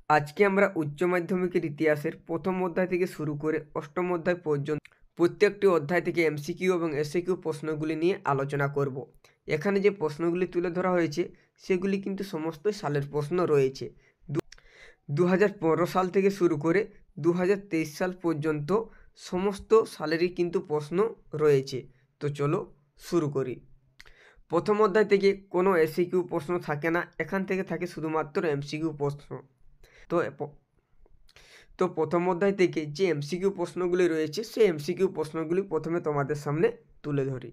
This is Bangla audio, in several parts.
আজকে আমরা উচ্চ মাধ্যমিকের ইতিহাসের প্রথম অধ্যায় থেকে শুরু করে অষ্টম অধ্যায় পর্যন্ত প্রত্যেকটি অধ্যায় থেকে এমসিকিউ এবং এসএকিউ প্রশ্নগুলি নিয়ে আলোচনা করব। এখানে যে প্রশ্নগুলি তুলে ধরা হয়েছে সেগুলি কিন্তু সমস্ত সালের প্রশ্ন রয়েছে। 2015 সাল থেকে শুরু করে 2023 সাল পর্যন্ত সমস্ত সালেরই কিন্তু প্রশ্ন রয়েছে। তো চলো শুরু করি। প্রথম অধ্যায় থেকে কোনো এসএকিউ প্রশ্ন থাকে না, এখান থেকে থাকে শুধুমাত্র এমসিকিউ প্রশ্ন। তো প্রথম অধ্যায় থেকে যে এমসিকিউ প্রশ্নগুলি রয়েছে সেই এমসিকিউ প্রশ্নগুলি প্রথমে তোমাদের সামনে তুলে ধরি।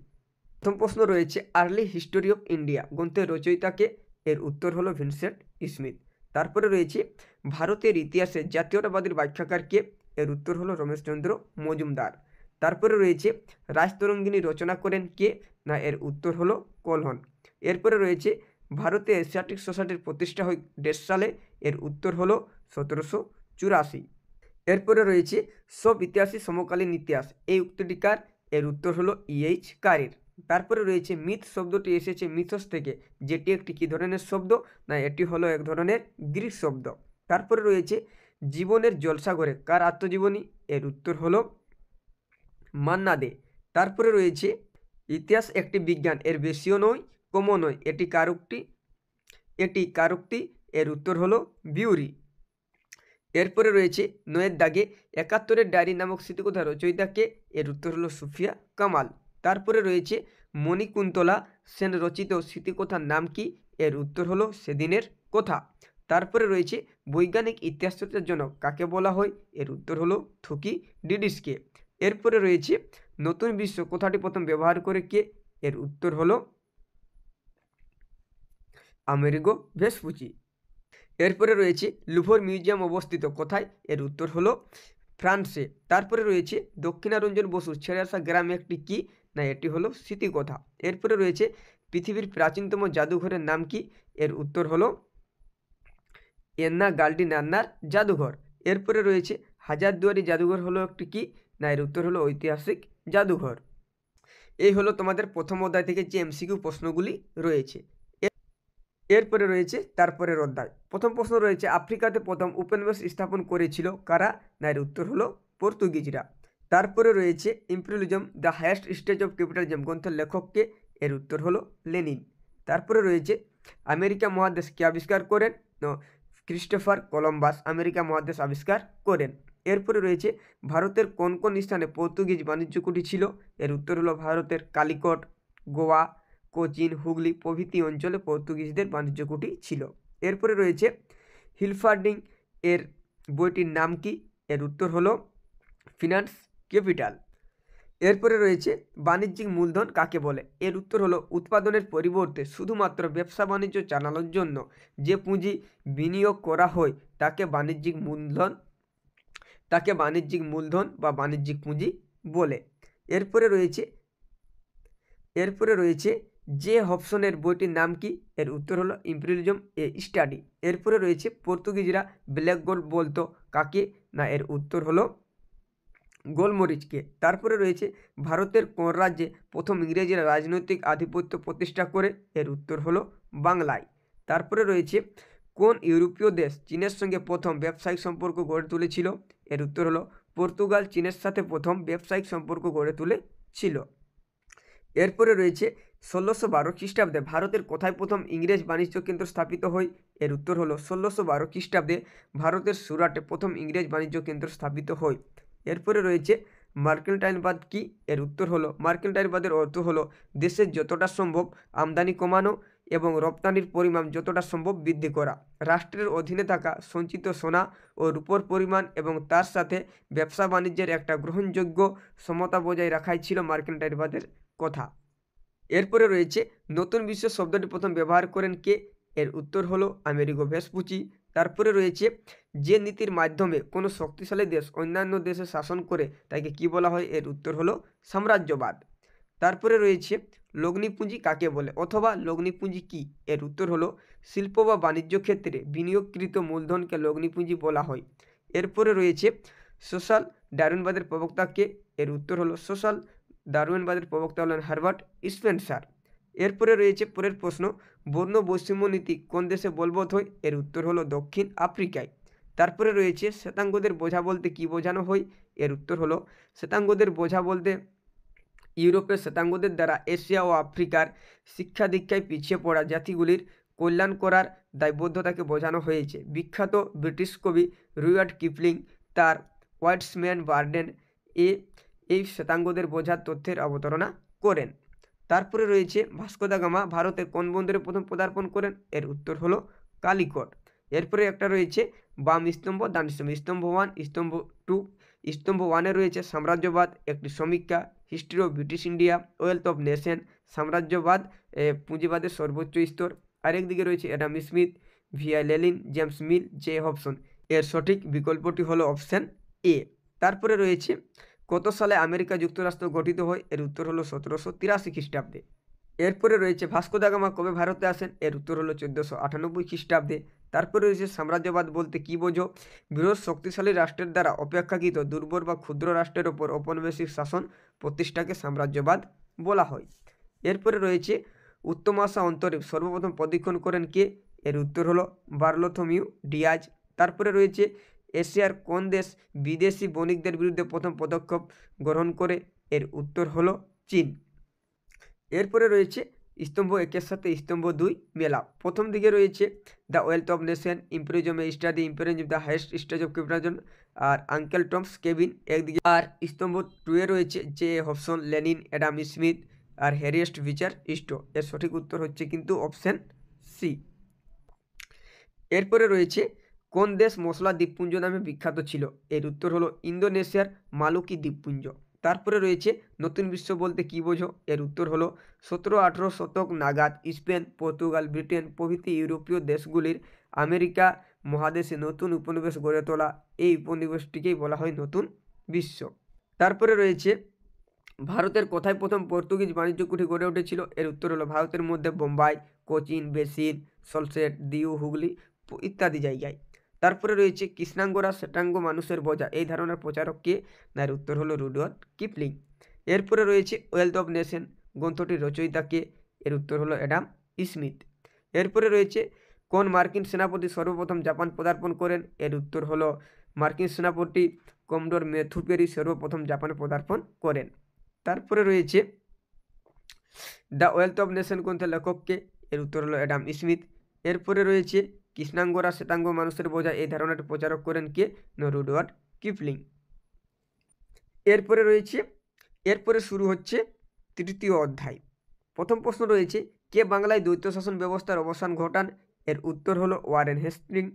প্রথম প্রশ্ন রয়েছে আর্লি হিস্টোরি অফ ইন্ডিয়া গ্রন্থের রচয়িতাকে? এর উত্তর হলো ভিনসেন্ট স্মিথ। তারপরে রয়েছে ভারতের ইতিহাসে জাতীয়তাবাদীর ব্যাখ্যাকার কে? এর উত্তর হলো রমেশচন্দ্র মজুমদার। তারপরে রয়েছে রাজতরঙ্গিনী রচনা করেন কে? না, এর উত্তর হলো কলহন। এরপরে রয়েছে ভারতে এশিয়াটিক সোসাইটির প্রতিষ্ঠা হয় 1.5 সালে? এর উত্তর হলো 1784। এরপরে রয়েছে সব ইতিহাসই সমকালীন ইতিহাস, এই উক্তিটি কার? এর উত্তর হলো ইএইচ কারির। তারপরে রয়েছে মিথ শব্দটি এসেছে মিথস থেকে, যেটি একটি কী ধরনের শব্দ? না, এটি হলো এক ধরনের গ্রিক শব্দ। তারপরে রয়েছে জীবনের জলসাঘরে কার আত্মজীবনী? এর উত্তর হলো মান্না দে। তারপরে রয়েছে ইতিহাস একটি বিজ্ঞান, এর বেশিও নয় কমও নয়, এটি কার উক্তি? এর উত্তর হলো বিউরি। এরপরে রয়েছে নয়ের দাগে 71-এর ডায়েরি নামক স্মৃতিকথা রচয়িতাকে? এর উত্তর হলো সুফিয়া কামাল। তারপরে রয়েছে মণিকুন্তলা সেন রচিত স্মৃতিকথার নাম কি? এর উত্তর হলো সেদিনের কথা। তারপরে রয়েছে বৈজ্ঞানিক ইতিহাস চর্চার জন্য কাকে বলা হয়? এর উত্তর হলো থুকিডিডিসকে। এরপরে রয়েছে নতুন বিশ্ব কথাটি প্রথম ব্যবহার করে কে? এর উত্তর হলো আমেরিগো ভেসপুচি। এরপরে রয়েছে লুভর মিউজিয়াম অবস্থিত কোথায়? এর উত্তর হলো ফ্রান্সে। তারপরে রয়েছে দক্ষিণারঞ্জন বসুর ছেড়ে আসা গ্রাম একটি কি? না, এটি হলো স্মৃতিকথা। এরপরে রয়েছে পৃথিবীর প্রাচীনতম জাদুঘরের নাম কি? এর উত্তর হলো এন্না গাল্ডি নান্নার জাদুঘর। এরপরে রয়েছে হাজারদুয়ারি জাদুঘর হলো একটি কি? না, এর উত্তর হলো ঐতিহাসিক জাদুঘর। এই হলো তোমাদের প্রথম অধ্যায় থেকে যে এমসিকিউ প্রশ্নগুলি রয়েছে। এরপরে রয়েছে তারপরের অধ্যায়। প্রথম প্রশ্ন রয়েছে আফ্রিকাতে প্রথম উপনিবেশ স্থাপন করেছিল কারা? না, এর উত্তর হলো পর্তুগিজরা। তারপরে রয়েছে imperialism the highest stage of capitalism গ্রন্থের লেখককে? এর উত্তর হলো লেনিন। তারপরে রয়েছে আমেরিকা মহাদেশ কে আবিষ্কার করেন? ক্রিস্টোফার কলম্বাস আমেরিকা মহাদেশ আবিষ্কার করেন। এরপরে রয়েছে ভারতের কোন কোন স্থানে পর্তুগিজ বাণিজ্য কুঠি ছিল? এর উত্তর হলো ভারতের কালিকট, গোয়া, কোচিন, হুগলি প্রভৃতি অঞ্চলে পর্তুগিজদের বাণিজ্য কুঠি ছিল। এরপরে রয়েছে হিলফার্ডিং এর বইটির নাম কি? এর উত্তর হলো ফিনান্স ক্যাপিটাল। এরপরে রয়েছে বাণিজ্যিক মূলধন কাকে বলে? এর উত্তর হলো উৎপাদনের পরিবর্তে শুধুমাত্র ব্যবসা বাণিজ্য চালানোর জন্য যে পুঁজি বিনিয়োগ করা হয় তাকে বাণিজ্যিক মূলধন বা বাণিজ্যিক পুঁজি বলে। এরপরে রয়েছে জে হবসনের বইটির নাম কি? এর উত্তর হলো ইম্পেরিয়ালিজম এ স্টাডি। এরপরে রয়েছে পর্তুগিজরা ব্ল্যাক গোল্ড বলতো কাকে? না, এর উত্তর হলো গোলমরিচকে। তারপরে রয়েছে ভারতের কোন রাজ্যে প্রথম ইংরেজরা রাজনৈতিক আধিপত্য প্রতিষ্ঠা করে? এর উত্তর হলো বাংলায়। তারপরে রয়েছে কোন ইউরোপীয় দেশ চীনের সঙ্গে প্রথম ব্যবসায়িক সম্পর্ক গড়ে তুলেছিল? এর উত্তর হলো পর্তুগাল চীনের সাথে প্রথম ব্যবসায়িক সম্পর্ক গড়ে তুলেছিল। এরপরে রয়েছে 1612 খ্রিস্টাব্দে ভারতের কোথায় প্রথম ইংরেজ বাণিজ্য কেন্দ্র স্থাপিত হয়? এর উত্তর হলো 1612 খ্রিস্টাব্দে ভারতের সুরাটে প্রথম ইংরেজ বাণিজ্য কেন্দ্র স্থাপিত হয়। এরপরে রয়েছে মার্কেন্টাইলবাদ কি? এর উত্তর হলো মার্কেন্টাইলবাদের অর্থ হলো দেশের যতটা সম্ভব আমদানি কমানো এবং রপ্তানির পরিমাণ যতটা সম্ভব বৃদ্ধি করা। রাষ্ট্রের অধীনে থাকা সঞ্চিত সোনা ও রূপোর পরিমাণ এবং তার সাথে ব্যবসা বাণিজ্যের একটা গ্রহণযোগ্য সমতা বজায় রাখাই ছিল মার্কেন্টাইলবাদের কথা। এরপরে রয়েছে নতুন বিশ্ব শব্দটি প্রথম ব্যবহার করেন কে? এর উত্তর হলো আমেরিগো ভেসপুচি। তারপরে রয়েছে যে নীতির মাধ্যমে কোনো শক্তিশালী দেশ অন্যান্য দেশে শাসন করে তাকে কি বলা হয়? এর উত্তর হলো সাম্রাজ্যবাদ। তারপরে রয়েছে লগ্নিপুঁজি কাকে বলে অথবা লগ্নিপুঁজি কি? এর উত্তর হলো শিল্প বা বাণিজ্য ক্ষেত্রে বিনিয়োগকৃত মূলধনকে লগ্নিপুঁজি বলা হয়। এরপরে রয়েছে সোশ্যাল ডারউইনবাদের প্রবক্তা কে? এর উত্তর হলো সোশ্যাল ডারউইনবাদের প্রবক্তা হলেন হারবার্ট স্পেন্সার। এরপরে রয়েছে পরের প্রশ্ন বর্ণ বৈষম্য নীতি কোন দেশে বলবৎ হয়? এর উত্তর হলো দক্ষিণ আফ্রিকায়। তারপরে রয়েছে শ্বেতাঙ্গদের বোঝা বলতে কি বোঝানো হয়, এর উত্তর হলো শ্বেতাঙ্গদের বোঝা বলতে ইউরোপের শ্বেতাঙ্গদের দ্বারা এশিয়া ও আফ্রিকার শিক্ষা দীক্ষায় পিছিয়ে পড়া জাতিগুলির কল্যাণ করার দায়বদ্ধতাকে বোঝানো হয়েছে। বিখ্যাত ব্রিটিশ কবি রুয়ার্ড কিপলিং তার হোয়াইটসম্যান বার্ডেন এ এই শ্বেতাঙ্গদের বোঝার তথ্যের অবতারণা করেন। তারপরে রয়েছে ভাস্কো দা গামা ভারতের কোন বন্দরে প্রথম পদার্পণ করেন, এর উত্তর হলো কালিকট। এরপরে একটা রয়েছে বাম স্তম্ভ ডান স্তম্ভ, স্তম্ভ 1 স্তম্ভ 2। স্তম্ভ 1-এ রয়েছে সাম্রাজ্যবাদ একটি সমীক্ষা, history of British India, wealth of nation, সাম্রাজ্যবাদ পুঁজিবাদের সর্বোচ্চ স্তর। আরেকদিকে রয়েছে Adam Smith, VI Lenin, James Mill, J Hobson. এর সঠিক বিকল্পটি হলো অপশান এ। তারপরে রয়েছে কত সালে আমেরিকা যুক্তরাষ্ট্র গঠিত হয়, এর উত্তর হলো 1783 খ্রিস্টাব্দে। এরপরে রয়েছে ভাস্কো দা গামা কবে ভারতে আসেন, এর উত্তর হলো 1498 খ্রিস্টাব্দে। তারপরে রয়েছে সাম্রাজ্যবাদ বলতে কী বোঝো, বৃহৎ শক্তিশালী রাষ্ট্রের দ্বারা অপেক্ষাকৃত দুর্বল বা ক্ষুদ্র রাষ্ট্রের ওপর ঔপনিবেশিক শাসন প্রতিষ্ঠাকে সাম্রাজ্যবাদ বলা হয়। এরপরে রয়েছে উত্তমাশা অন্তরে সর্বপ্রথম প্রদক্ষিণ করেন কে, এর উত্তর হলো বার্লোথোমিউ ডিয়াজ। তারপরে রয়েছে এশিয়ার কোন দেশ বিদেশি বণিকদের বিরুদ্ধে প্রথম পদক্ষেপ গ্রহণ করে, এর উত্তর হলো চীন। এরপরে রয়েছে স্তম্ভ 1-এর সাথে স্তম্ভ 2 মেলা। প্রথম দিকে রয়েছে the wealth of nation, imperialism a study, imperialism the highest stage of capitalism, আর আঙ্কেল টমস কেবিন একদিকে। আর স্তম্ভ 2-এ রয়েছে J Hobson, Lenin, Adam Smith আর হ্যারিয়েস্ট বিচার স্টো। এর সঠিক উত্তর হচ্ছে কিন্তু অপশান সি। এরপরে রয়েছে কোন দেশ মশলা দ্বীপপুঞ্জ নামে বিখ্যাত ছিল, এর উত্তর হলো ইন্দোনেশিয়ার মালুকি দ্বীপপুঞ্জ। তারপরে রয়েছে নতুন বিশ্ব বলতে কী বোঝো, এর উত্তর হলো 17-18 শতক নাগাদ স্পেন, পর্তুগাল, ব্রিটেন প্রভৃতি ইউরোপীয় দেশগুলির আমেরিকা মহাদেশে নতুন উপনিবেশ গড়ে তোলা, এই উপনিবেশটিকেই বলা হয় নতুন বিশ্ব। তারপরে রয়েছে ভারতের কোথায় প্রথম পর্তুগিজ বাণিজ্য কুঠি গড়ে উঠেছিল, এর উত্তর হলো ভারতের মধ্যে বোম্বাই, কোচিন, বেসিন, সলসেট, দিউ, হুগলি ইত্যাদি জায়গায়। তারপরে রয়েছে কৃষ্ণাঙ্গরা শ্বেতাঙ্গ মানুষের বোঝা, এই ধারণার প্রচারক কে, না এর উত্তর হলো রুডওয়ার্ড কিপলিং। এরপরে রয়েছে ওয়েলথ অফ নেশন গ্রন্থটির রচয়িতা কে, এর উত্তর হলো অ্যাডাম স্মিথ। এরপরে রয়েছে কোন মার্কিন সেনাপতি সর্বপ্রথম জাপান পদার্পণ করেন, এর উত্তর হলো মার্কিন সেনাপতি কমডোর ম্যাথু পেরি সর্বপ্রথম জাপানে পদার্পণ করেন। তারপরে রয়েছে দ্য ওয়েলথ অফ নেশন গ্রন্থের লেখক কে, এর উত্তর হলো অ্যাডাম স্মিথ। এরপরে রয়েছে কৃষ্ণাঙ্গরা শ্বেতাঙ্গ মানুষের বোঝা, এই ধারণাটি প্রচারক করেন কে, রুডওয়ার্ড কিপলিং। এরপরে শুরু হচ্ছে তৃতীয় অধ্যায়। প্রথম প্রশ্ন রয়েছে কে বাংলায় দ্বৈত শাসন ব্যবস্থার অবসান ঘটান, এর উত্তর হলো ওয়ারেন হেস্টিংস।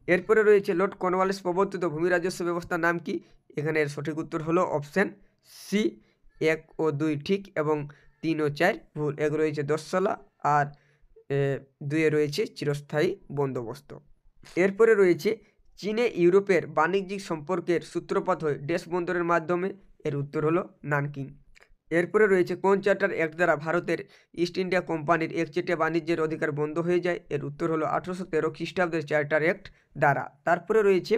এরপরে রয়েছে লর্ড কর্নওয়ালিস প্রবর্তিত ভূমি রাজস্ব ব্যবস্থার নাম কি, এখানে এর সঠিক উত্তর হলো অপশান সি। 1 ও 2 ঠিক এবং 3 ও 4 ভুল। 1 রয়েছে 10 সালা আর 2-এ রয়েছে চিরস্থায়ী বন্দোবস্ত। এরপরে রয়েছে চীনে ইউরোপের বাণিজ্যিক সম্পর্কের সূত্রপাত হয় ড্যাশ বন্দরের মাধ্যমে, এর উত্তর হলো নানকিং। এরপরে রয়েছে কোন চার্টার অ্যাক্ট দ্বারা ভারতের ইস্ট ইন্ডিয়া কোম্পানির একচেটিয়া বাণিজ্যের অধিকার বন্ধ হয়ে যায়, এর উত্তর হলো 1813 খ্রিস্টাব্দের চার্টার অ্যাক্ট দ্বারা। তারপরে রয়েছে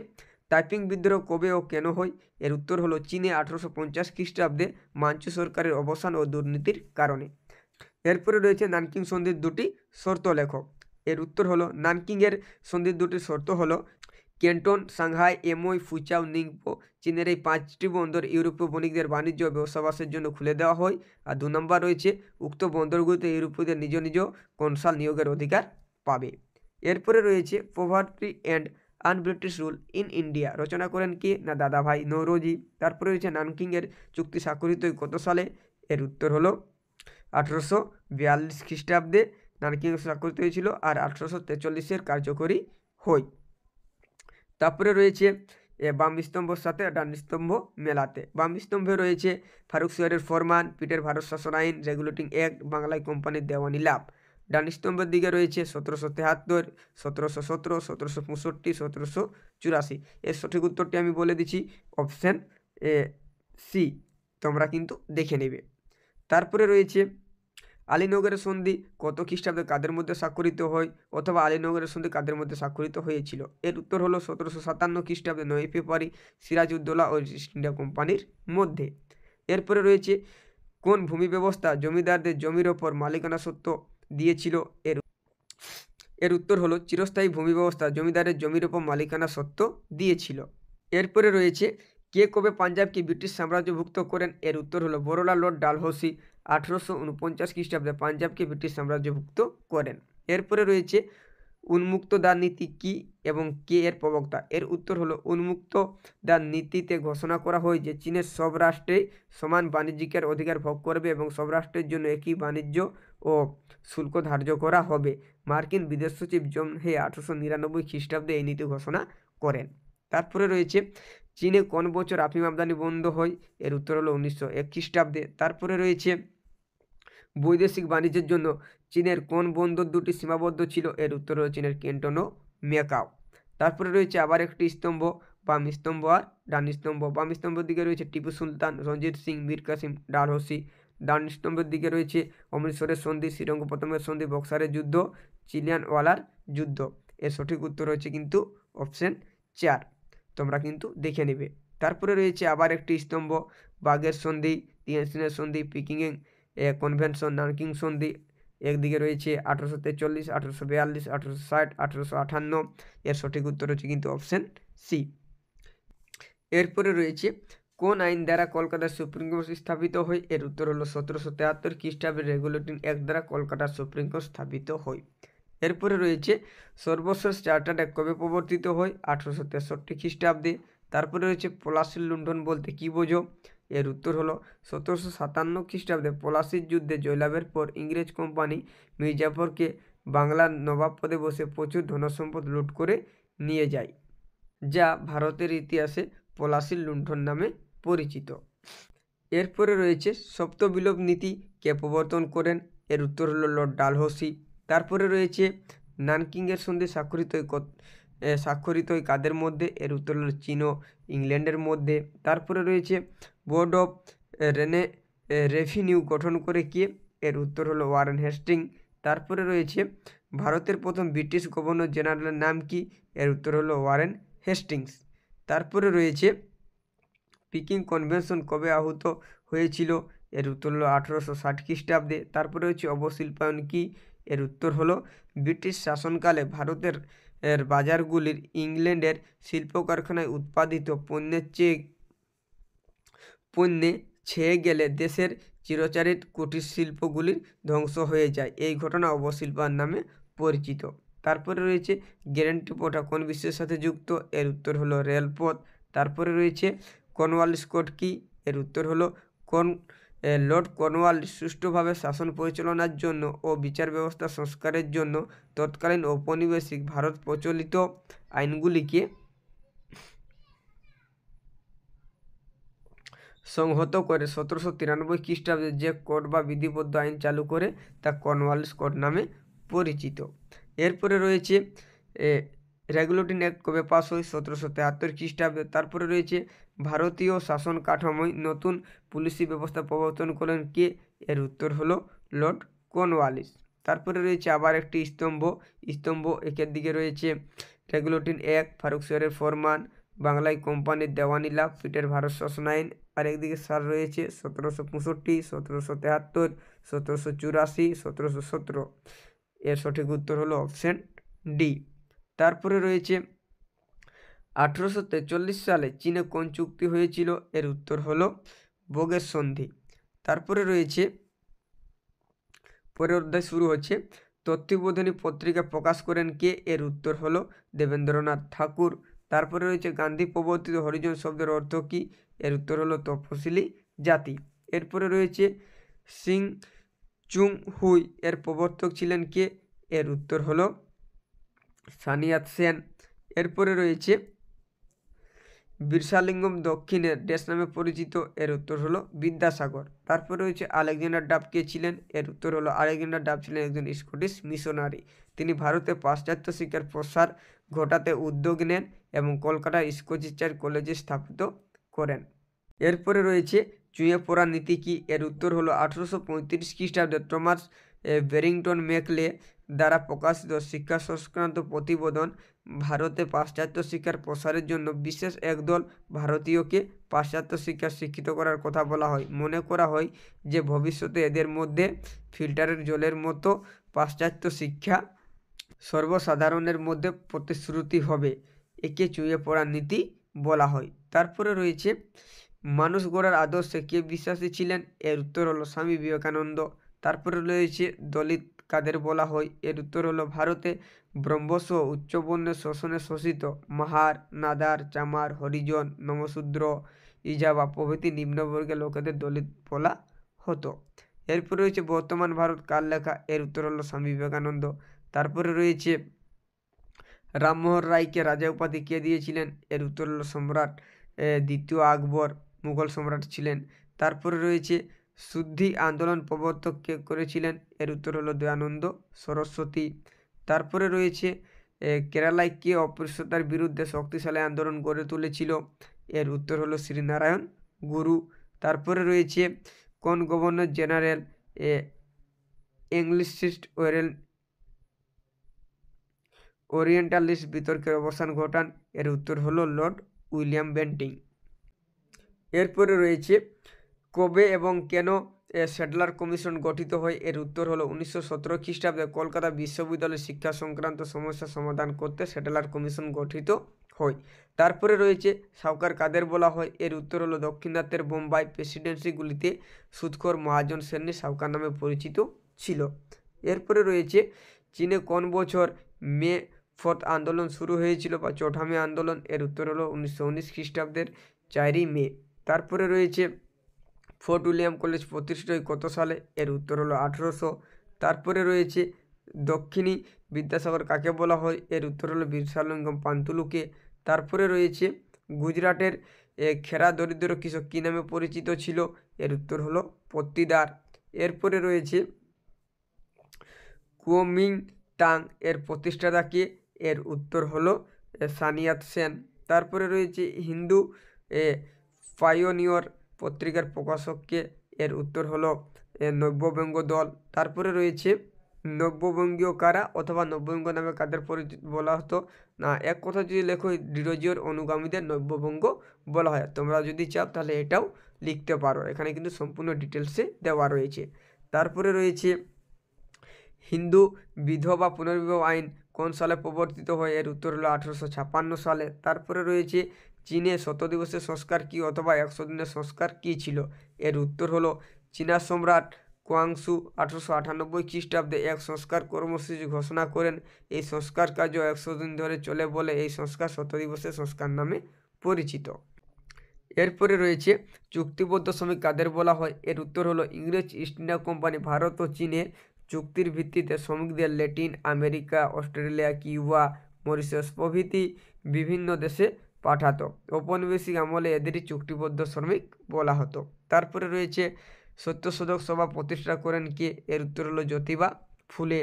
তাইপিং বিদ্রোহ কবে ও কেন হয়, এর উত্তর হলো চীনে 1850 খ্রিস্টাব্দে মাঞ্চু সরকারের অবসান ও দুর্নীতির কারণে। এরপরে রয়েছে নানকিং সন্ধির 2টি শর্ত লেখো, এর উত্তর হলো নানকিংয়ের সন্ধির 2টি শর্ত হলো ক্যান্টন, সাংহাই, এমোই, ফুচাও, নিংপো চীনের এই 5টি বন্দর ইউরোপীয় বণিকদের বাণিজ্য ও ব্যবসাবাসের জন্য খুলে দেওয়া হয়। আর 2 নম্বর রয়েছে উক্ত বন্দরগুলিতে ইউরোপীয়দের নিজ নিজ কনসাল নিয়োগের অধিকার পাবে। এরপরে রয়েছে poverty and unBritish rule in India রচনা করেন কে, না দাদাভাই নৌরোজি। তারপরে রয়েছে নানকিংয়ের চুক্তি স্বাক্ষরিত কত সালে, এর উত্তর হলো 1842 খ্রিস্টাব্দে নানকিং স্বাক্ষরিত হয়েছিল আর 1843-এর কার্যকরী হয়। তারপরে রয়েছে বাম স্তম্ভর সাথে ডান স্তম্ভ মেলাতে। বাম স্তম্ভে রয়েছে ফারুক সিয়ারের ফরমান, পিটের ভারত শাসন আইন, রেগুলেটিং অ্যাক্ট, বাংলায় কোম্পানির দেওয়ানি লাভ। ডান স্তম্ভের দিকে রয়েছে 1773, 1717, 1765, 1784। এর সঠিক উত্তরটি আমি বলে দিচ্ছি অপশান সি, তোমরা কিন্তু দেখে নেবে। তারপরে রয়েছে আলীনগরের সন্ধি কত খ্রিস্টাব্দে কাদের মধ্যে স্বাক্ষরিত হয়, অথবা আলীনগরের সন্ধি কাদের মধ্যে স্বাক্ষরিত হয়েছিল, এর উত্তর হলো 1757 খ্রিস্টাব্দে 9 ফেব্রুয়ারি সিরাজউদ্দৌলা ও ইস্ট ইন্ডিয়া কোম্পানির মধ্যে। এরপরে রয়েছে কোন ভূমি ব্যবস্থা জমিদারদের জমির ওপর মালিকানা সত্ত্ব দিয়েছিল, এর উত্তর হলো চিরস্থায়ী ভূমি ব্যবস্থা জমিদারের জমির ওপর মালিকানা সত্ত্ব দিয়েছিল। এরপরে রয়েছে কে কবে পাঞ্জাবকে ব্রিটিশ সাম্রাজ্যভুক্ত করেন? এর উত্তর হলো বড়লা লর্ড ডালহৌসি 1849 খ্রিস্টাব্দে পাঞ্জাবকে ব্রিটিশ সাম্রাজ্যভুক্ত করেন। এরপরে রয়েছে উন্মুক্ত দ্বার নীতি কি এবং কে এর প্রবক্তা? এর উত্তর হলো উন্মুক্ত দ্বার নীতিতে ঘোষণা করা হয় যে চীনের সব রাষ্ট্রেই সমান বাণিজ্যিকের অধিকার ভোগ করবে এবং সব রাষ্ট্রের জন্য একই বাণিজ্য ও শুল্ক ধার্য করা হবে। মার্কিন বিদেশ সচিব জন হে 1899 খ্রিস্টাব্দে এই নীতি ঘোষণা করেন। তারপরে রয়েছে চীনে কোন বছর আফিম আমদানি বন্ধ হয়? এর উত্তর হলো 1901 খ্রিস্টাব্দে। তারপরে রয়েছে বৈদেশিক বাণিজ্যের জন্য চীনের কোন বন্দর দুটি সীমাবদ্ধ ছিল? এর উত্তর হলো চীনের ক্যান্টন ও ম্যাকাও। তারপরে রয়েছে আবার একটি স্তম্ভ, বাম স্তম্ভ আর ডান স্তম্ভ। বাম স্তম্ভের দিকে রয়েছে টিপু সুলতান, রঞ্জিত সিং, মীর কাসিম, ডালহৌসি। ডান স্তম্ভের দিকে রয়েছে অমৃতসরের সন্ধি, শ্রীরঙ্গপত্তমের সন্ধি, বক্সারের যুদ্ধ, চিলিয়ানওয়ালার যুদ্ধ। এর সঠিক উত্তর হচ্ছে কিন্তু অপশন 4, তোমরা কিন্তু দেখে নেবে। তারপরে রয়েছে আবার একটি স্তম্ভ, বাগের সন্ধি, তিয়ানসিনের সন্ধি, পিকিং কনভেনশন, নানকিং সন্ধি। একদিকে রয়েছে 1843, 1842, 1860, 1858। এর সঠিক উত্তর হচ্ছে কিন্তু অপশন সি। এরপরে রয়েছে কোন আইন দ্বারা কলকাতার সুপ্রিম কোর্ট স্থাপিত হয়? এর উত্তর হলো 1773 খ্রিস্টাব্দে রেগুলেটিং অ্যাক্ট দ্বারা কলকাতার সুপ্রিম কোর্ট স্থাপিত হয়। এরপরে রয়েছে সর্বশেষ চার্টার্ড অ্যাক্ট কবে প্রবর্তিত হয়? 1863 খ্রিস্টাব্দে। তারপরে রয়েছে পলাশির লুণ্ঠন বলতে কী বোঝো? এর উত্তর হলো 1757 খ্রিস্টাব্দে পলাশির যুদ্ধে জয়লাভের পর ইংরেজ কোম্পানি মির্জাফরকে বাংলার নবাব পদে বসে প্রচুর ধনসম্পদ লুট করে নিয়ে যায়, যা ভারতের ইতিহাসে পলাশির লুণ্ঠন নামে পরিচিত। এরপরে রয়েছে সপ্তবিলোপ নীতি কে প্রবর্তন করেন? এর উত্তর হলো লর্ড ডালহৌসি। তারপরে রয়েছে নানকিংয়ের সন্ধি স্বাক্ষরিত হয় কাদের মধ্যে? এর উত্তর হলো চীন ও ইংল্যান্ডের মধ্যে। তারপরে রয়েছে বোর্ড অফ রেভিনিউ গঠন করে কে? এর উত্তর হলো ওয়ারেন হেস্টিং। তারপরে রয়েছে ভারতের প্রথম ব্রিটিশ গভর্নর জেনারেলের নাম কি? এর উত্তর হলো ওয়ারেন হেস্টিংস। তারপরে রয়েছে পিকিং কনভেনশন কবে আহত হয়েছিল? এর উত্তর হলো 1860 খ্রিস্টাব্দে। তারপরে হচ্ছে অবশিল্পায়ন কি? এর উত্তর হলো ব্রিটিশ শাসনকালে ভারতের বাজারগুলির ইংল্যান্ডের শিল্প কারখানায় উৎপাদিত পণ্যে ছেয়ে গেলে দেশের চিরাচরিত কুটির শিল্পগুলির ধ্বংস হয়ে যায়। এই ঘটনা অবশিল্পায়ন নামে পরিচিত। তারপরে রয়েছে গ্যারান্টি প্রথা কোন বিশ্বের সাথে যুক্ত? এর উত্তর হলো রেলপথ। তারপরে রয়েছে কর্নওয়ালিস কোড কি? এর উত্তর হলো লর্ড কর্নওয়ালিস সুষ্ঠুভাবে শাসন পরিচালনার জন্য ও বিচার ব্যবস্থা সংস্কারের জন্য তৎকালীন ঔপনিবেশিক ভারত প্রচলিত আইনগুলিকে সংহত করে 1793 খ্রিস্টাব্দে যে কোড বা বিধিবদ্ধ আইন চালু করে তা কর্নওয়ালিস কোড নামে পরিচিত। এরপরে রয়েছে রেগুলেটিং অ্যাক্ট কবে পাস হয়? 1773 খ্রিস্টাব্দে। তারপরে রয়েছে ভারতীয় শাসন কাঠামোয় নতুন পুলিশি ব্যবস্থা প্রবর্তন করেন কে? এর উত্তর হলো লর্ড কর্নওয়ালিস। তারপরে রয়েছে আবার একটি স্তম্ভ একের দিকে রয়েছে রেগুলেটিং অ্যাক্ট, ফারুক শহরের ফরমান, বাংলায় কোম্পানির দেওয়ানি লাভ, পিটের ভারত শাসন আইন। আর একদিকে সার রয়েছে 1765, 1773, 1784, 1717। এর সঠিক উত্তর হলো অপশন ডি। তারপরে রয়েছে 1843 সালে চীনে কোন চুক্তি হয়েছিল? এর উত্তর হলো বোগের সন্ধি। তারপরে রয়েছে পরের অধ্যায় শুরু হচ্ছে তত্ত্ববোধিনী পত্রিকা প্রকাশ করেন কে? এর উত্তর হলো দেবেন্দ্রনাথ ঠাকুর। তারপরে রয়েছে গান্ধী প্রবর্তিত হরিজন শব্দের অর্থ কি? এর উত্তর হলো তপশিলি জাতি। এরপরে রয়েছে সিং চুং হুই এর প্রবর্তক ছিলেন কে? এর উত্তর হলো সানিয়াত সেন। এরপরে রয়েছে বিরসালিঙ্গম দক্ষিণের দেশ নামে পরিচিত? এর উত্তর হলো বিদ্যাসাগর। তারপরে রয়েছে আলেকজান্ডার ডাফ কে ছিলেন? এর উত্তর হলো আলেকজান্ডার ডাফ ছিলেন একজন স্কটিশ মিশনারি। তিনি ভারতে পাশ্চাত্য শিক্ষার প্রসার ঘটাতে উদ্যোগ নেন এবং কলকাতার স্কটিশ চার্চ কলেজে স্থাপিত করেন। এরপরে রয়েছে চুঁয়ে পড়া নীতি কি? এর উত্তর হলো 1835 খ্রিস্টাব্দে টমাস ব্যারিংটন ম্যাকলে দ্বারা প্রকাশিত শিক্ষা সংক্রান্ত প্রতিবেদন ভারতে পাশ্চাত্য শিক্ষার প্রসারের জন্য বিশেষ একদল ভারতীয়কে পাশ্চাত্য শিক্ষায় শিক্ষিত করার কথা বলা হয়। মনে করা হয় যে ভবিষ্যতে এদের মধ্যে ফিল্টারের জলের মতো পাশ্চাত্য শিক্ষা সর্বসাধারণের মধ্যে প্রতিশ্রুতি হবে, একে চুইয়ে পড়ার নীতি বলা হয়। তারপরে রয়েছে মানুষ গড়ার আদর্শে কে বিশ্বাসী ছিলেন? এর উত্তর হলো স্বামী বিবেকানন্দ। তারপরে রয়েছে দলিত কাদের বলা হয়? এর উত্তর হলো ভারতে ব্রহ্মস্ব উচ্চবর্ণের শোষণে শোষিত মাহার, নাদার, চামার, হরিজন, নমশূদ্র, ইজাবা প্রভৃতি নিম্নবর্গের লোকেদের দলিত বলা হতো। এরপরে রয়েছে বর্তমান ভারত কার লেখা? এর উত্তর হলো স্বামী বিবেকানন্দ। তারপরে রয়েছে রামমোহন রায়কে রাজা উপাধি কে দিয়েছিলেন? এর উত্তর হলো সম্রাট দ্বিতীয় আকবর, মুঘল সম্রাট ছিলেন। তারপরে রয়েছে শুদ্ধি আন্দোলন প্রবর্তক কে করেছিলেন? এর উত্তর হলো দয়ানন্দ সরস্বতী। তারপরে রয়েছে কেরালায় কে অস্পৃশ্যতার বিরুদ্ধে শক্তিশালী আন্দোলন গড়ে তুলেছিল? এর উত্তর হলো শ্রীনারায়ণ গুরু। তারপরে রয়েছে কোন গভর্নর জেনারেল ইংলিশিস্ট ওরিয়েন্টালিস্ট বিতর্কের অবসান ঘটান? এর উত্তর হলো লর্ড উইলিয়াম বেন্টিং। এরপরে রয়েছে কবে এবং কেন স্যাডলার কমিশন গঠিত হয়? এর উত্তর হলো 1917 খ্রিস্টাব্দে কলকাতা বিশ্ববিদ্যালয়ের শিক্ষা সংক্রান্ত সমস্যা সমাধান করতে স্যাডলার কমিশন গঠিত হয়। তারপরে রয়েছে সাউকার কাদের বলা হয়? এর উত্তর হলো দক্ষিণাত্যের বোম্বাই প্রেসিডেন্সিগুলিতে সুদখোর মহাজন শ্রেণী সাউকার নামে পরিচিত ছিল। এরপরে রয়েছে চীনে কোন বছর মে 4th আন্দোলন শুরু হয়েছিল বা চৌঠা মে আন্দোলন? এর উত্তর হলো 1919 খ্রিস্টাব্দের 4ই মে। তারপরে রয়েছে ফোর্ট উইলিয়াম কলেজ প্রতিষ্ঠিত হয় কত সালে? এর উত্তর হলো 1800। তারপরে রয়েছে দক্ষিণী বিদ্যাসাগর কাকে বলা হয়? এর উত্তর হলো বীরসালিঙ্গম পান্তুলুকে। তারপরে রয়েছে গুজরাটের খেরা দরিদ্র কৃষক কী নামে পরিচিত ছিল? এর উত্তর হলো পত্তিদার। এরপরে রয়েছে কুওমিংটাং এর প্রতিষ্ঠাতা কে? এর উত্তর হলো সানিয়াত সেন। তারপরে রয়েছে হিন্দু পাইওনিয়র পত্রিকার প্রকাশক কে? এর উত্তর হলো নব্যবঙ্গ দল। তারপরে রয়েছে নব্যবঙ্গীয় কারা অথবা নব্যবঙ্গ নামে কাদের বলা হতো? না, এক কথা যদি লেখো ডিরোজিওর অনুগামীদের নব্যবঙ্গ বলা হয়। তোমরা যদি চাও তাহলে এটাও লিখতে পারো, এখানে কিন্তু সম্পূর্ণ ডিটেলসে দেওয়া রয়েছে। তারপরে রয়েছে হিন্দু বিধবা পুনর্বিবাহ আইন কোন সালে প্রবর্তিত হয়? এর উত্তর হলো 1856 সালে। তারপরে রয়েছে চীনে 100 দিবসের সংস্কার কি অথবা 100 দিনের সংস্কার কি ছিল? এর উত্তর হলো চীনা সম্রাট কোয়াংসু 1898 খ্রিস্টাব্দে এক সংস্কার কর্মসূচি ঘোষণা করেন। এই সংস্কার কার্য 100 দিন ধরে চলে বলে এই সংস্কার 100 দিবসের সংস্কার নামে পরিচিত। এরপরে রয়েছে চুক্তিবদ্ধ শ্রমিক কাদের বলা হয়? এর উত্তর হলো ইংরেজ ইস্ট ইন্ডিয়া কোম্পানি ভারত ও চীনে চুক্তির ভিত্তিতে শ্রমিকদের Latin America, Australia, Cuba, Mauritius প্রভৃতি বিভিন্ন দেশে পাঠাতো। ঔপনিবেশিক আমলে এদেরই চুক্তিবদ্ধ শ্রমিক বলা হতো। তারপরে রয়েছে সত্যশোধক সভা প্রতিষ্ঠা করেন কে? এর উত্তর হলো জ্যোতিবা ফুলে।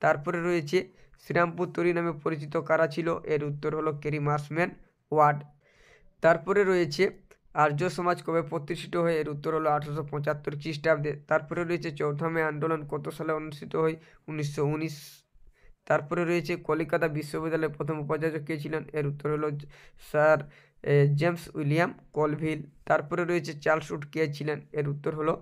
তারপরে রয়েছে শ্রীরামপুর তরী নামে পরিচিত কারা ছিল? এর উত্তর হলো ক্যারি মার্শম্যান ওয়ার্ড। তারপরে রয়েছে আর্য সমাজ কবে প্রতিষ্ঠিত হয়? এর উত্তর হলো 1875 খ্রিস্টাব্দে। তারপরে রয়েছে চৌঠা মে আন্দোলন কত সালে অনুষ্ঠিত হয়? 1919। তারপরে রয়েছে কলিকাতা বিশ্ববিদ্যালয়ের প্রথম উপাচার্য কে ছিলেন? এর উত্তর হলো স্যার জেমস উইলিয়াম কলভিল। তারপরে রয়েছে চার্লস উড কে ছিলেন? এর উত্তর হলো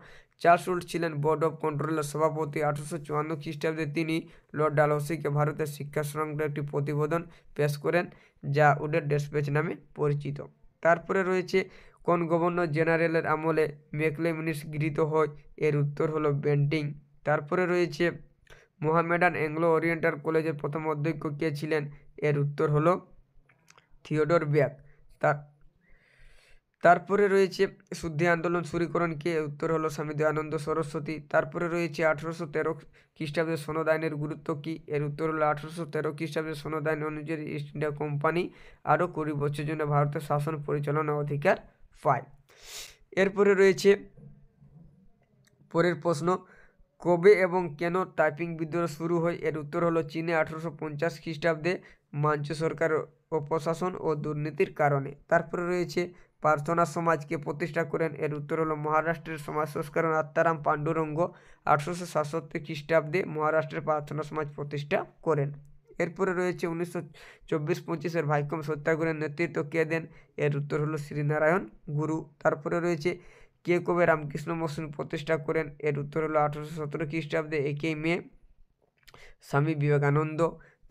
চার্লস উড ছিলেন বোর্ড অফ কন্ট্রোলের সভাপতি। 1854 খ্রিস্টাব্দে তিনি লর্ড ডালহৌসিকে ভারতের শিক্ষা সংক্রান্ত একটি প্রতিবেদন পেশ করেন যা উডের ডেসপ্যাচ নামে পরিচিত। তারপরে রয়েছে কোন গভর্নর জেনারেলের আমলে মেকলেমিনিস গৃহীত হয়? এর উত্তর হলো বেন্টিং। তারপরে রয়েছে মোহামেডান অ্যাংলো ওরিয়েন্টাল কলেজের প্রথম অধ্যক্ষ কে ছিলেন? এর উত্তর হলো থিওডর ব্যাক। তারপরে রয়েছে শুদ্ধি আন্দোলন শুরু করেন কে? উত্তর হলো স্বামী দয়ানন্দ সরস্বতী। তারপরে রয়েছে 1813 খ্রিস্টাব্দের সনদ আইনের গুরুত্ব কী? এর উত্তর হলো 1813 খ্রিস্টাব্দের সনদ আইন অনুযায়ী ইস্ট ইন্ডিয়া কোম্পানি আরও 20 বছরের জন্য ভারতের শাসন পরিচালনার অধিকার পায়। এরপরে রয়েছে পরের প্রশ্ন, কবে এবং কেন টাইপিং বিদ্রোহ শুরু হয়? এর উত্তর হলো চীনে 1850 খ্রিস্টাব্দে মাঞ্চু সরকার অপশাসন ও দুর্নীতির কারণে। তারপরে রয়েছে প্রার্থনা সমাজকে প্রতিষ্ঠা করেন? এর উত্তর হলো মহারাষ্ট্রের সমাজ সংস্কারক আত্মারাম পাণ্ডুরঙ্গ 1867 খ্রিস্টাব্দে মহারাষ্ট্রের প্রার্থনা সমাজ প্রতিষ্ঠা করেন। এরপরে রয়েছে 1924-25 ভাইকম সত্যাগ্রহের নেতৃত্ব কে দেন? এর উত্তর হলো শ্রীনারায়ণ গুরু। তারপরে রয়েছে কে কবে রামকৃষ্ণ মিশন প্রতিষ্ঠা করেন? এর উত্তর হলো 1817 খ্রিস্টাব্দে 1 মে স্বামী বিবেকানন্দ।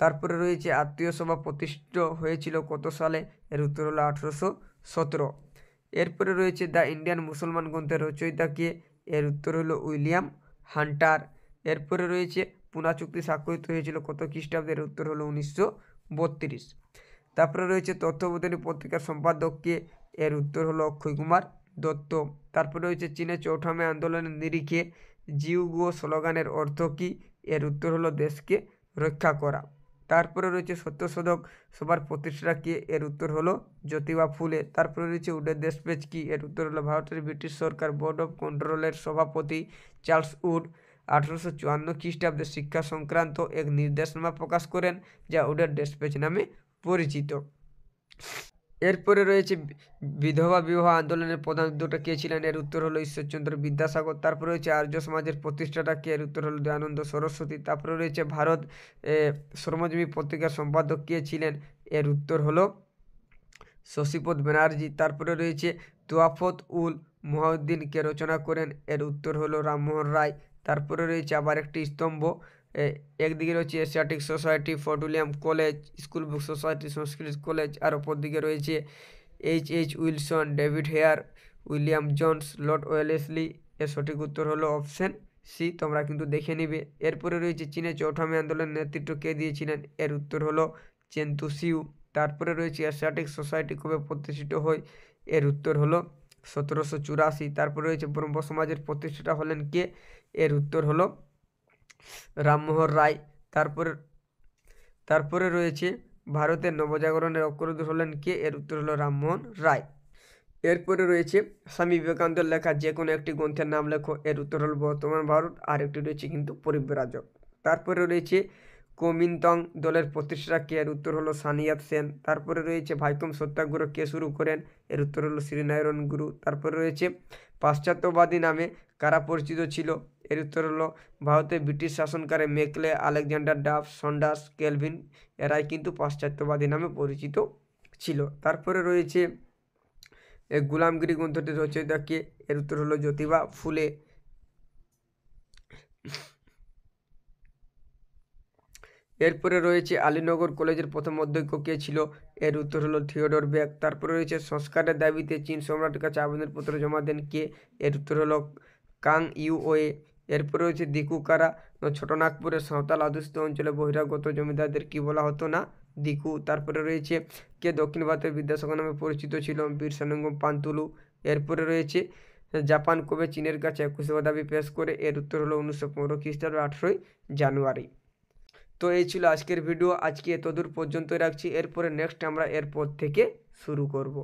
তারপরে রয়েছে আত্মীয় সভা প্রতিষ্ঠিত হয়েছিল কত সালে? এর উত্তর হলো 1817। এরপরে রয়েছে দ্য ইন্ডিয়ান মুসলমান গ্রন্থের রচয়িতা কে? এর উত্তর হলো উইলিয়াম হান্টার। এরপরে রয়েছে পুনা চুক্তি স্বাক্ষরিত হয়েছিল কত খ্রিস্টাব্দে? এর উত্তর হলো 1932। তারপরে রয়েছে তথ্যবোধিনী পত্রিকার সম্পাদক কে? এর উত্তর হলো অক্ষয় কুমার দত্ত। তারপরে রয়েছে চীনের চৌঠা মে আন্দোলনের নিরিখে জিউগুও স্লোগানের অর্থ কী? এর উত্তর হলো দেশকে রক্ষা করা। তারপরে রয়েছে সত্যশোধক সভার প্রতিষ্ঠাতা কে? এর উত্তর হলো জ্যোতিবা ফুলে। তারপরে রয়েছে উডের দেশপ্রেজ কি? এর উত্তর হলো ভারতের ব্রিটিশ সরকার বোর্ড অফ কন্ট্রোলের সভাপতি চার্লস উড 1854 খ্রিস্টাব্দে শিক্ষা সংক্রান্ত এক নির্দেশনামা প্রকাশ করেন, যা উডের দেশপ্রেজ নামে পরিচিত। এরপরে রয়েছে বিধবা বিবাহ আন্দোলনের প্রধান উদ্যোক্তা কে ছিলেন? এর উত্তর হলো ঈশ্বরচন্দ্র বিদ্যাসাগর। তারপরে রয়েছে আর্য সমাজের প্রতিষ্ঠাতা কে? এর উত্তর হলো দয়ানন্দ সরস্বতী। তারপরে রয়েছে ভারত শ্রমজীবী পত্রিকার সম্পাদক কে ছিলেন? এর উত্তর হলো শশীপদ ব্যানার্জি। তারপরে রয়েছে তোয়াফত উল মুহিউদ্দিন কে রচনা করেন? এর উত্তর হলো রামমোহন রায়। তারপরে রয়েছে আবার একটি স্তম্ভ, একদিকে রয়েছে Asiatic society, Fort William college, school book society, Sanskrit college, আর অপর দিকে রয়েছে H Wilson, David Hare, William Jones, lord Wellesley. এর সঠিক উত্তর হলো অপশন সি, তোমরা কিন্তু দেখে নিবে। এরপরে রয়েছে চীনে চৌঠা মে আন্দোলনের নেতৃত্ব কে দিয়েছিলেন? এর উত্তর হলো চেন্তু সিউ। তারপরে রয়েছে এশিয়াটিক সোসাইটি কবে প্রতিষ্ঠিত হয়? এর উত্তর হলো 1784। তারপরে রয়েছে ব্রহ্ম সমাজের প্রতিষ্ঠাতা হলেন কে? এর উত্তর হলো রামমোহন রায়। তারপরে রয়েছে ভারতের নবজাগরণের অগ্রদূত হলেন কে? এর উত্তর হলো রামমোহন রায়। এরপরে রয়েছে স্বামী বিবেকানন্দের লেখা যে কোনো একটি গ্রন্থের নাম লেখো। এর উত্তর হলো বর্তমান ভারত, আর একটি রয়েছে কিন্তু পরিব্রাজক। তারপরে রয়েছে কোমিনতং দলের প্রতিষ্ঠাতা কে? এর উত্তর হলো সানিয়াত সেন। তারপরে রয়েছে ভাইকম সত্যাগ্রহ কে শুরু করেন? এর উত্তর হলো শ্রীনারায়ণ গুরু। তারপরে রয়েছে পাশ্চাত্যবাদী নামে কারা পরিচিত ছিল? এর উত্তর হলো ভারতের ব্রিটিশ শাসনকালে Macaulay, Alexander Duff, Saunders, Kelvin, এরাই কিন্তু পাশ্চাত্যবাদী নামে পরিচিত ছিল। তারপরে রয়েছে গুলামগিরি গ্রন্থটির রচয়িতা কে? এর উত্তর হলো জ্যোতিবা ফুলে। এরপরে রয়েছে আলীনগর কলেজের প্রথম অধ্যক্ষ কে ছিল? এর উত্তর হলো থিওডর বেক। তারপরে রয়েছে সংস্কারের দাবিতে চীন সম্রাটের কাছে আবেদনপত্র জমা দেন কে? এর উত্তর হলো কাং ইউওয়ে। এরপরে রয়েছে দিকুকারা ছোটনাগপুরের সাঁওতাল অধ্যুষিত অঞ্চলে বহিরাগত জমিদারদের কি বলা হতো না? দিকু। তারপরে রয়েছে কে দক্ষিণ ভারতের বিদ্যাসাগর নামে পরিচিত ছিল? বীরসানুঙ্গম পান্তুলু। এরপরে রয়েছে জাপান কবে চীনের কাছে 21 দাবি পেশ করে? এর উত্তর হলো 1915 খ্রিস্টাব্দ 18 জানুয়ারি। তো এই ছিল আজকের ভিডিও, আজকে এতদূর পর্যন্তই রাখছি। এরপরে নেক্সট আমরা এরপর থেকে শুরু করব।